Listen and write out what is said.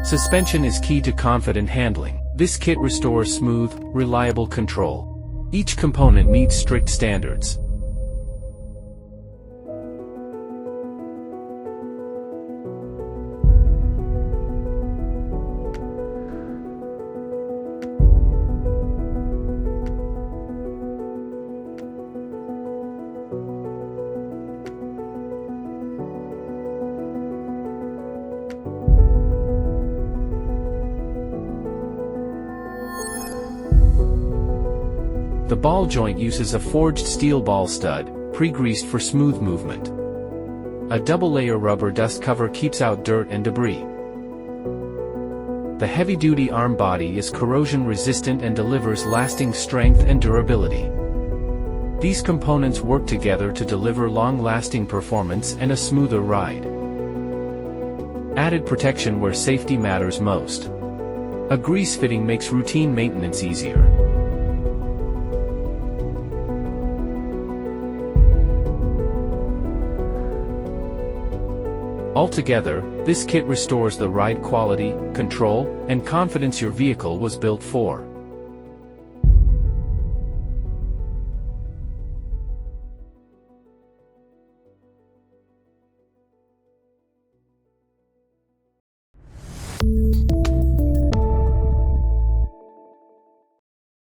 Suspension is key to confident handling. This kit restores smooth, reliable control. Each component meets strict standards. The ball joint uses a forged steel ball stud, pre-greased for smooth movement. A double-layer rubber dust cover keeps out dirt and debris. The heavy-duty arm body is corrosion-resistant and delivers lasting strength and durability. These components work together to deliver long-lasting performance and a smoother ride. Added protection where safety matters most. A grease fitting makes routine maintenance easier. Altogether, this kit restores the ride quality, control, and confidence your vehicle was built for.